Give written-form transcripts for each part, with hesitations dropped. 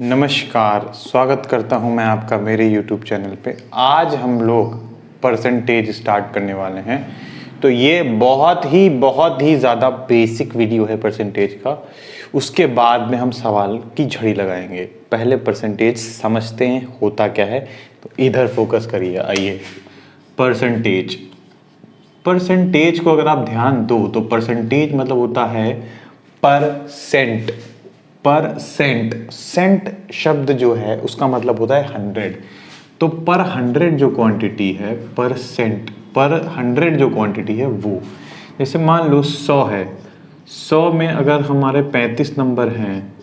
नमस्कार, स्वागत करता हूं मैं आपका मेरे YouTube चैनल पे। आज हम लोग परसेंटेज स्टार्ट करने वाले हैं। तो ये बहुत ही ज़्यादा बेसिक वीडियो है परसेंटेज का। उसके बाद में हम सवाल की झड़ी लगाएंगे। पहले परसेंटेज समझते हैं होता क्या है, तो इधर फोकस करिए। आइए, परसेंटेज को अगर आप ध्यान दो तो परसेंटेज मतलब होता है परसेंट। सेंट शब्द जो है उसका मतलब होता है 100। तो पर 100 जो क्वांटिटी है, परसेंट पर 100 जो क्वांटिटी है वो, जैसे मान लो 100 है। 100 में अगर हमारे 35 नंबर हैं,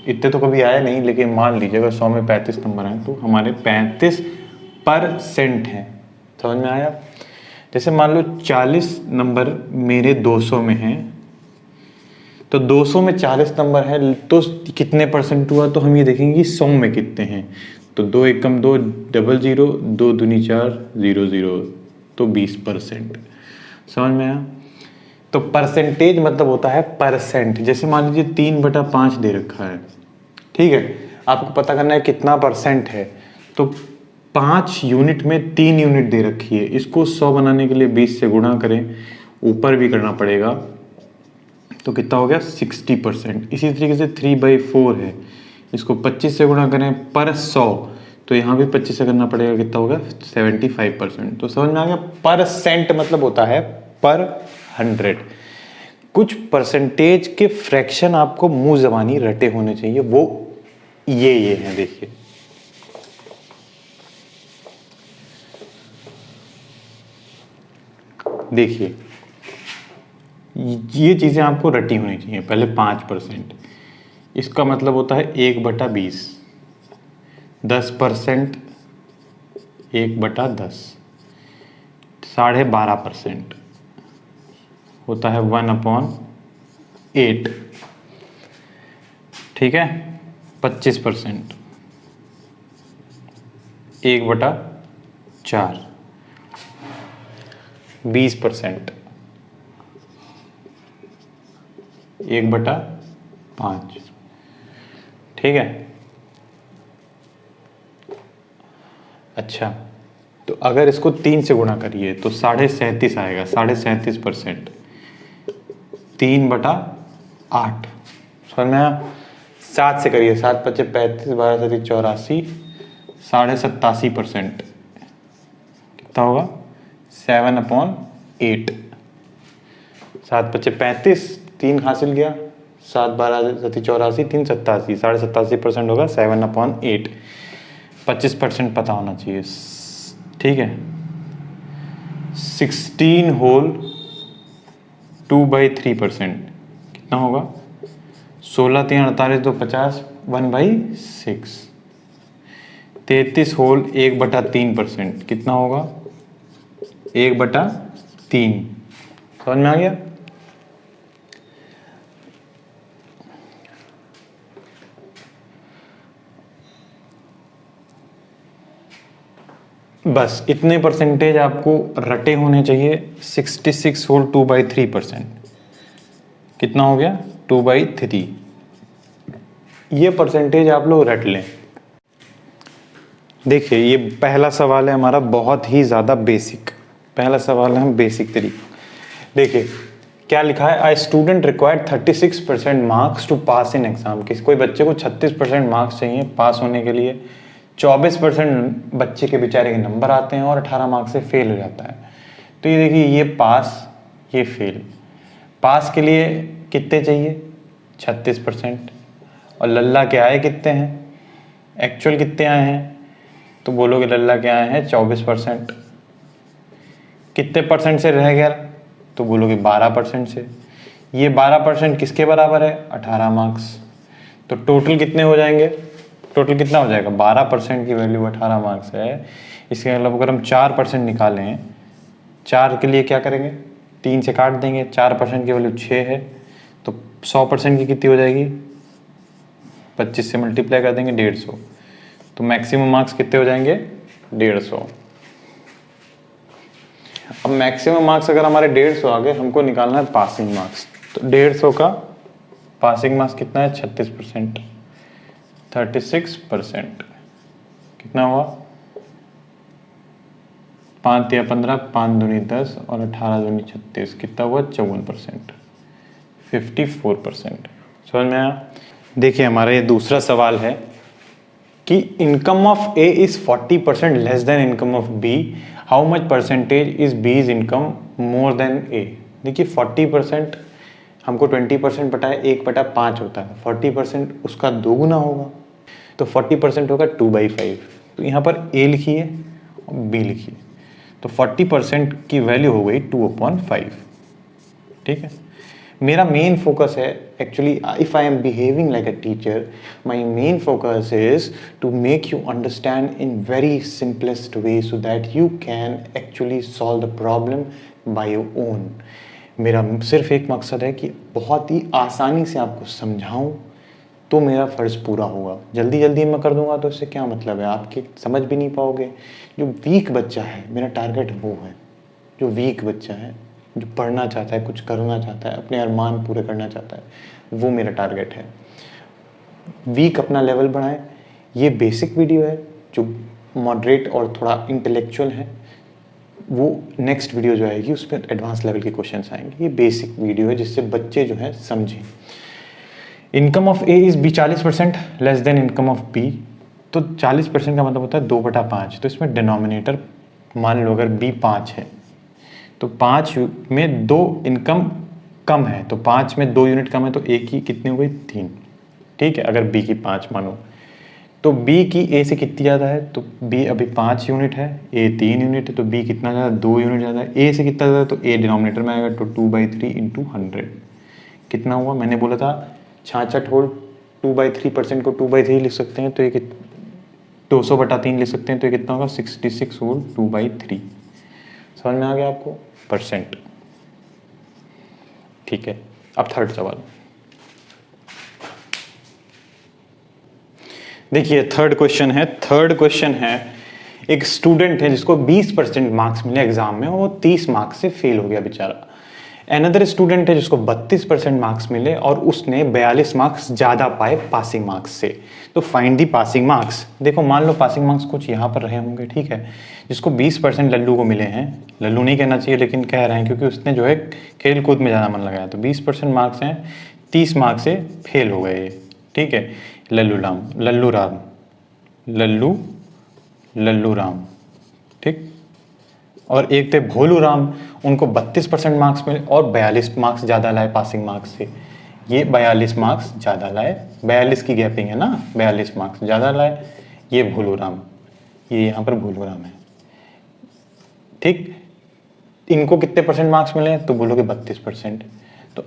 इतने तो कभी आया नहीं, लेकिन मान लीजिए अगर 100 में 35 नंबर हैं तो हमारे 35% हैं। समझ में आया? जैसे मान लो 40 नंबर मेरे 200 में हैं, तो 200 में 40 नंबर है तो कितने परसेंट हुआ, तो हम ये देखेंगे कि 100 में कितने हैं। तो 2 एकम 2, डबल 0, 2 दूनी 4, 0 0, तो 20%। समझ में आया? तो परसेंटेज मतलब होता है परसेंट। जैसे मान लीजिए 3/5 दे रखा है, ठीक है, आपको पता करना है कितना परसेंट है। तो 5 यूनिट में 3 यूनिट दे रखी है, इसको 100 बनाने के लिए 20 से गुणा करें, ऊपर भी करना पड़ेगा, तो कितना हो गया 60%। इसी तरीके से 3/4 है, इसको 25 से गुणा करें पर 100, तो यहाँ भी 25 से करना पड़ेगा, कितना होगा 75%। तो समझ में आ गया? परसेंट मतलब होता है पर 100। कुछ परसेंटेज के फ्रैक्शन आपको मुंह जबानी रटे होने चाहिए, वो ये हैं। देखिए ये चीज़ें आपको रटी होनी चाहिए। पहले 5%, इसका मतलब होता है 1/20। 10%, 1/10। 12.5% होता है 1/8। ठीक है, 25%, 1/4। 20%, 1/5। ठीक है। अच्छा, तो अगर इसको 3 से गुणा करिए तो 37.5 आएगा। 37.5%, 3/8। समझ में आया? 7 से करिए, 7 × 5 = 35, 12 × 84, 87.5%। कितना होगा 7/8। 7 × 5 = 35, 3 हासिल गया, 7 12 × 84, 3 87, 87.5% होगा 7/8। 25% पता होना चाहिए। ठीक है, 16 होल 2/3%। कितना होगा 16 3 48 2 50, 1/6। 33 होल 1/3%। कितना होगा 1/3। समझ में आ गया? बस इतने परसेंटेज आपको रटे होने चाहिए। 66 होल 2/3%। कितना हो गया 2/3। ये परसेंटेज आप लोग रट लें। देखिए, ये पहला सवाल है हमारा, बहुत ही ज़्यादा बेसिक। पहला सवाल है हम बेसिक तरीके। देखिए क्या लिखा है, I student required 36% marks to pass in exam. कोई बच्चे को 36% मार्क्स चाहिए पास होने के लिए। 24% बच्चे के बेचारे के नंबर आते हैं और 18 मार्क्स से फेल हो जाता है। तो ये देखिए, ये पास, ये फेल। पास के लिए कितने चाहिए 36%, और लल्ला के आए कितने हैं, एक्चुअल कितने आए हैं, तो बोलोगे लल्ला के आए हैं 24%। कितने परसेंट से रह गया, तो बोलोगे 12% से। ये 12% किसके बराबर है 18 मार्क्स। तो टोटल कितने हो जाएंगे, टोटल कितना हो जाएगा 12% की वैल्यू 18 मार्क्स है। इसके मतलब अगर हम 4% निकालें, 4 के लिए क्या करेंगे 3 से काट देंगे, 4% की वैल्यू 6 है, तो 100% की कितनी हो जाएगी 25 से मल्टीप्लाई कर देंगे 150। तो मैक्सिमम मार्क्स कितने हो जाएंगे 150। अब मैक्सिमम मार्क्स अगर हमारे 150 आ गए, हमको निकालना है पासिंग मार्क्स। तो 150 का पासिंग मार्क्स कितना है? 36%, 36% कितना हुआ? 5 या 15, 5 दूनी 10 और 18 दूनी 36, कितना हुआ? 54%, 54%। समझ में आया? देखिए हमारा ये दूसरा सवाल है कि income of A is 40% less than income of B, how much percentage is B's income more than A. देखिए 40% हमको 20% बटा 1/5 होता है, 40% उसका 2 गुना होगा, तो 40% होगा 2/5। तो यहाँ पर ए लिखिए और बी लिखिए, तो 40% की वैल्यू हो गई 2/5। ठीक है, मेरा मेन फोकस है actually, if I am behaving like a teacher, my main focus is to make you understand in very simplest way so that you can actually solve the problem by your own. मेरा सिर्फ एक मकसद है कि बहुत ही आसानी से आपको समझाऊं, तो मेरा फ़र्ज़ पूरा होगा। जल्दी जल्दी मैं कर दूंगा तो इससे क्या मतलब है, आपके समझ भी नहीं पाओगे। जो वीक बच्चा है, मेरा टारगेट वो है, जो वीक बच्चा है, जो पढ़ना चाहता है, कुछ करना चाहता है, अपने अरमान पूरे करना चाहता है, वो मेरा टारगेट है। वीक अपना लेवल बढ़ाएं। ये बेसिक वीडियो है, जो मॉडरेट और थोड़ा इंटेलेक्चुअल है, वो नेक्स्ट वीडियो जो आएगी उस पर एडवांस लेवल के क्वेश्चंस आएंगे। ये बेसिक वीडियो है जिससे बच्चे जो है समझें। Income of A is B 40% less than income of B. तो 40% का मतलब होता है 2/5। तो इसमें डिनोमिनेटर मान लो अगर बी 5 है तो 5 में 2 इनकम कम है, तो 5 में 2 यूनिट कम है, तो ए की कितनी हो गई? 3। ठीक है, अगर बी की 5 मानो, तो बी की ए से कितनी ज़्यादा है? तो बी अभी 5 यूनिट है, ए 3 यूनिट है, तो बी कितना ज़्यादा? 2 यूनिट ज़्यादा है। ए से कितना ज़्यादा? तो ए डिनोमिनेटर में आएगा, तो 2/3 × 100 कितना हुआ? मैंने बोला था 66 होल 2/3% को 2/3 लिख सकते हैं, तो ये 200/3 लिख सकते हैं, तो ये कितना होगा? 66 होल 2/3। समझ में आ गया आपको? परसेंट। ठीक है, अब थर्ड सवाल देखिए। थर्ड क्वेश्चन है एक स्टूडेंट है जिसको 20% मार्क्स मिले एग्जाम में, वो 30 मार्क्स से फेल हो गया बेचारा। अनदर स्टूडेंट है जिसको 32% मार्क्स मिले और उसने 42 मार्क्स ज़्यादा पाए पासिंग मार्क्स से। तो फाइंड दी पासिंग मार्क्स। देखो मान लो पासिंग मार्क्स कुछ यहाँ पर रहे होंगे, ठीक है। जिसको 20% लल्लू को मिले हैं, लल्लू नहीं कहना चाहिए लेकिन कह रहे हैं क्योंकि उसने जो है खेल कूद में ज़्यादा मन लगाया, तो 20% मार्क्स हैं, 30 मार्क्स से फेल हो गए। ठीक है, लल्लू राम, ठीक। और एक थे भोलू राम, उनको 32% मार्क्स मिले और 42 मार्क्स ज़्यादा लाए पासिंग मार्क्स से। ये 42 मार्क्स ज़्यादा लाए, 42 की गैपिंग है ना, 42 मार्क्स ज़्यादा लाए। ये भोलू राम, ये यहाँ पर भोलू राम है, ठीक। इनको कितने परसेंट मार्क्स मिले? तो बोलोगे 32%। तो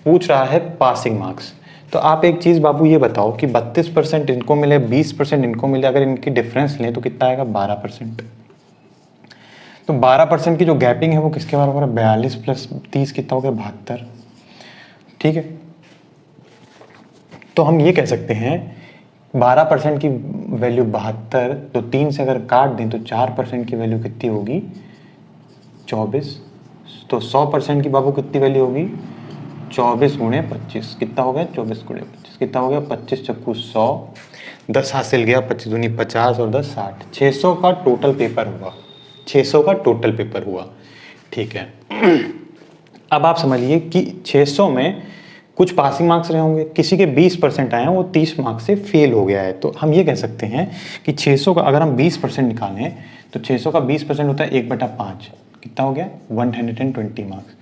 पूछ रहा है पासिंग मार्क्स। तो आप एक चीज़ बाबू ये बताओ कि 32% इनको मिले, 20% इनको मिले, अगर इनकी डिफरेंस लें तो कितना आएगा? 12%। तो 12% की जो गैपिंग है वो किसके बराबर है? 42 + 30 कितना हो गया? 72। ठीक है, तो हम ये कह सकते हैं 12% की वैल्यू 72, तो 3 से अगर काट दें तो 4% की वैल्यू कितनी होगी? 24। तो 100% की बाबू कितनी वैल्यू होगी? 24 × 25 कितना हो गया? 24 × 25 कितना हो गया? 25 चक्कू 100, 10 हासिल गया, 25 दूनी 50 और 10 60। 600 का टोटल पेपर हुआ, 600 का टोटल पेपर हुआ। ठीक है, अब आप समझिए कि 600 में कुछ पासिंग मार्क्स रहे होंगे, किसी के 20% आए हैं, वो 30 मार्क्स से फेल हो गया है। तो हम ये कह सकते हैं कि 600 का अगर हम 20% निकालें तो 600 का 20% होता है 1/5, कितना हो गया? 120 मार्क्स।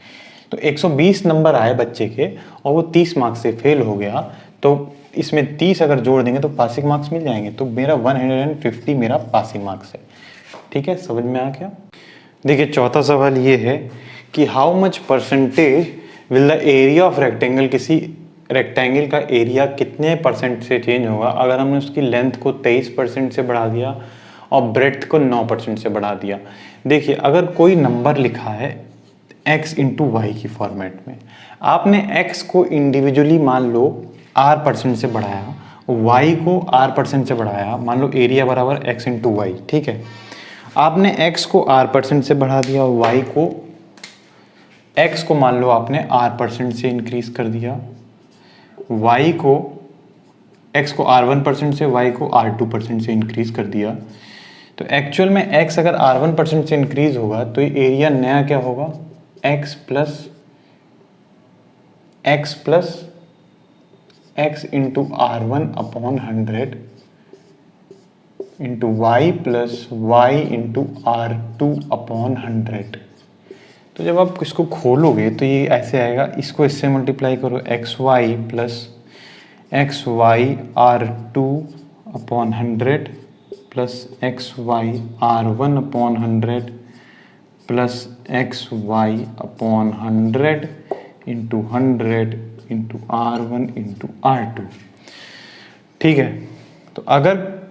तो 120 नंबर आए बच्चे के और वो 30 मार्क्स से फेल हो गया, तो इसमें 30 अगर जोड़ देंगे तो पासिंग मार्क्स मिल जाएंगे। तो मेरा 150 मेरा पासिंग मार्क्स है। ठीक है, समझ में आ गया? देखिए चौथा सवाल ये है कि how much percentage will the area of rectangle, किसी रेक्टेंगल का एरिया कितने % से चेंज होगा अगर हमने उसकी लेंथ को 23% से बढ़ा दिया और ब्रेड्थ को 9% से बढ़ा दिया। देखिए अगर कोई नंबर लिखा है x × y की फॉर्मेट में, आपने x को इंडिविजुअली मान लो r% से बढ़ाया, y को r% से बढ़ाया, मान लो एरिया बराबर x × y, ठीक है। आपने x को r% से बढ़ा दिया और x को मान लो आपने r% से इंक्रीज कर दिया, x को r1% से, y को r2% से इंक्रीज कर दिया। तो एक्चुअल में x अगर r1% से इंक्रीज होगा तो ये एरिया नया क्या होगा, x into r1/100 into y plus y into r2/100। तो जब आप इसको खोलोगे तो ये ऐसे आएगा, इसको इससे मल्टीप्लाई करो, xy plus xy r2/100 plus xy r1/100 plus xy/100 into 100 into r1 into r2। ठीक है, तो अगर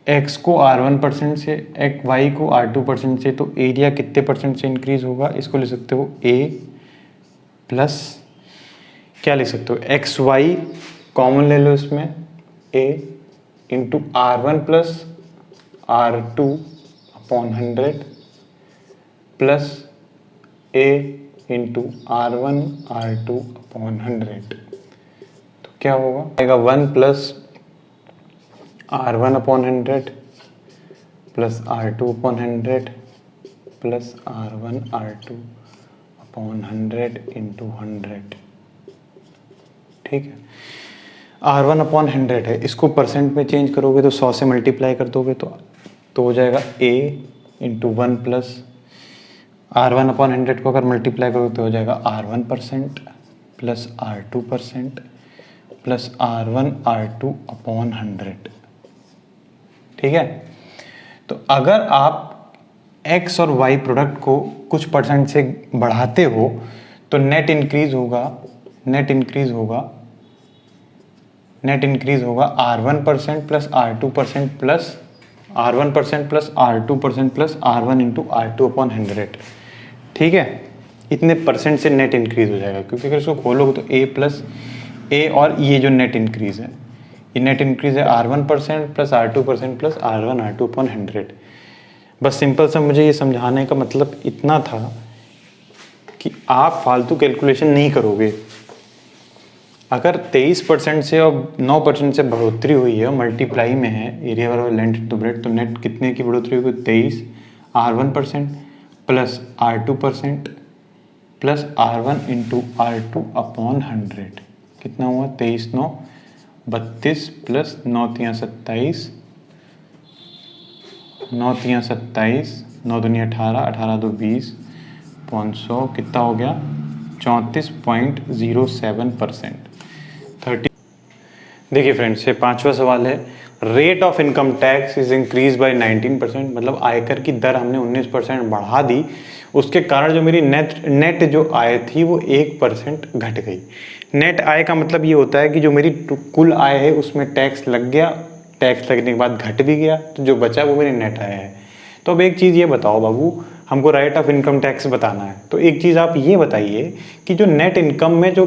x को r1% से, y को r2% से, तो एरिया कितने परसेंट से इंक्रीज होगा, इसको लिख सकते हो a प्लस, क्या लिख सकते हो, xy कॉमन ले लो इसमें, a into r1 plus r2/100 plus a into r1 r2/100। तो क्या होगा, आएगा 1 plus r1/100 plus r2/100 plus r1 r2/100 into 100। ठीक है, r1/100 है, इसको परसेंट में चेंज करोगे तो 100 से मल्टीप्लाई कर दोगे तो हो जाएगा a इंटू 1 प्लस r1/100 को अगर मल्टीप्लाई करोगे तो हो जाएगा r1% plus r2% plus r1 r2/100। ठीक है, तो अगर आप x और y प्रोडक्ट को कुछ परसेंट से बढ़ाते हो तो नेट इंक्रीज होगा r1% plus r2% plus r1% plus r2% plus r1 into r2/100। ठीक है, इतने परसेंट से नेट इंक्रीज हो जाएगा, क्योंकि अगर इसको खोलोगे तो a प्लस a और ये जो नेट इंक्रीज है, ये नेट इंक्रीज है r1% plus r2% plus r1 r2/100। बस सिंपल सा मुझे ये समझाने का मतलब इतना था कि आप फालतू कैलकुलेशन नहीं करोगे। अगर 23% से और 9% से बढ़ोतरी हुई है, मल्टीप्लाई में है, एरिया बराबर लेंथ टू ब्रेड, तो नेट कितने की बढ़ोतरी होगी, 23 r1% plus r2% plus r1 into r2/100। कितना हुआ, 23 9 32 प्लस 9 3 27, 9 3 27, 9 दूनी 18, 18 2 20, 500, कितना हो गया, 34.07%। देखिए फ्रेंड्स, ये 5वां सवाल है, rate of income tax is increase by 19%, मतलब आयकर की दर हमने 19% बढ़ा दी, उसके कारण जो मेरी नेट जो आय थी वो 1% घट गई। नेट आय का मतलब ये होता है कि जो मेरी कुल आय है उसमें टैक्स लग गया, टैक्स लगने के बाद घट भी गया, तो जो बचा वो मेरी नेट आय है। तो अब एक चीज़ ये बताओ बाबू, हमको रेट ऑफ इनकम टैक्स बताना है, तो एक चीज़ आप ये बताइए कि जो नेट इनकम में जो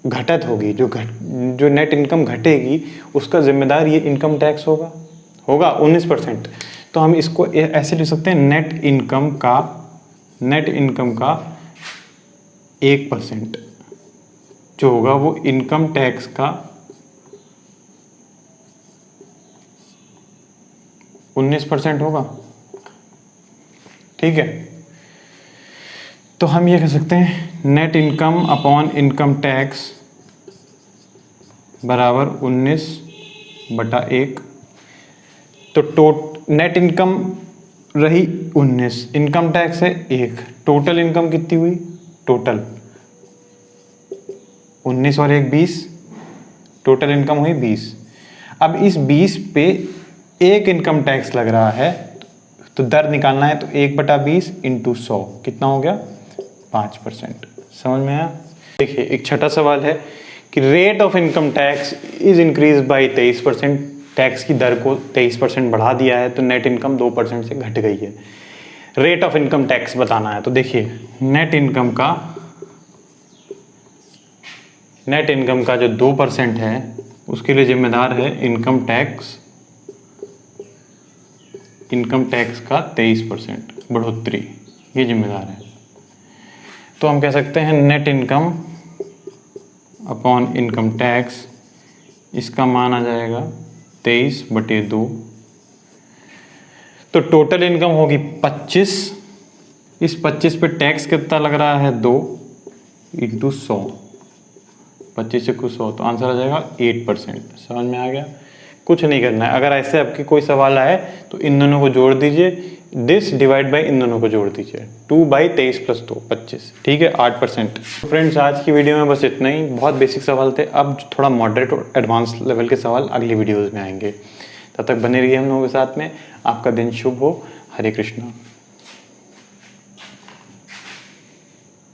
घटत होगी, जो नेट इनकम घटेगी, उसका जिम्मेदार ये इनकम टैक्स होगा 19%। तो हम इसको ऐसे लिख सकते हैं, नेट इनकम का 1% जो होगा वो इनकम टैक्स का 19% होगा। ठीक है, तो हम ये कह सकते हैं net income upon income tax बराबर 19/1। तो नेट इनकम रही 19, इनकम टैक्स है 1, टोटल इनकम कितनी हुई, टोटल 19 और 1 20, टोटल इनकम हुई 20। अब इस 20 पे एक इनकम टैक्स लग रहा है, तो दर निकालना है, तो 1/20 इंटू 100 कितना हो गया, 5%। समझ में आया। देखिए एक छठा सवाल है कि rate of income tax is increase by 23%, tax की दर को 23% बढ़ा दिया है, तो नेट इनकम 2% से घट गई है। रेट ऑफ इनकम टैक्स बताना है, तो देखिए नेट इनकम का जो 2% है उसके लिए जिम्मेदार है इनकम टैक्स इनकम टैक्स का 23% बढ़ोतरी, ये जिम्मेदार है। तो हम कह सकते हैं net income upon income tax, इसका मान आ जाएगा 23/2। तो टोटल इनकम होगी 25, इस 25 पे टैक्स कितना लग रहा है 2 × 100, 25 से कुछ 100, तो आंसर आ जाएगा 8%। समझ में आ गया? कुछ नहीं करना है। अगर ऐसे आपकी कोई सवाल आए तो इन दोनों को जोड़ दीजिए, दिस डिवाइड बाय इन दोनों को जोड़ दीजिए, 2/23 + 2 25, ठीक है 8%। फ्रेंड्स आज की वीडियो में बस इतना ही, बहुत बेसिक सवाल थे। अब थोड़ा मॉडरेट और एडवांस लेवल के सवाल अगली वीडियोज़ में आएंगे। तब तक बने रहिए हम लोगों के साथ में। आपका दिन शुभ हो। हरे कृष्णा।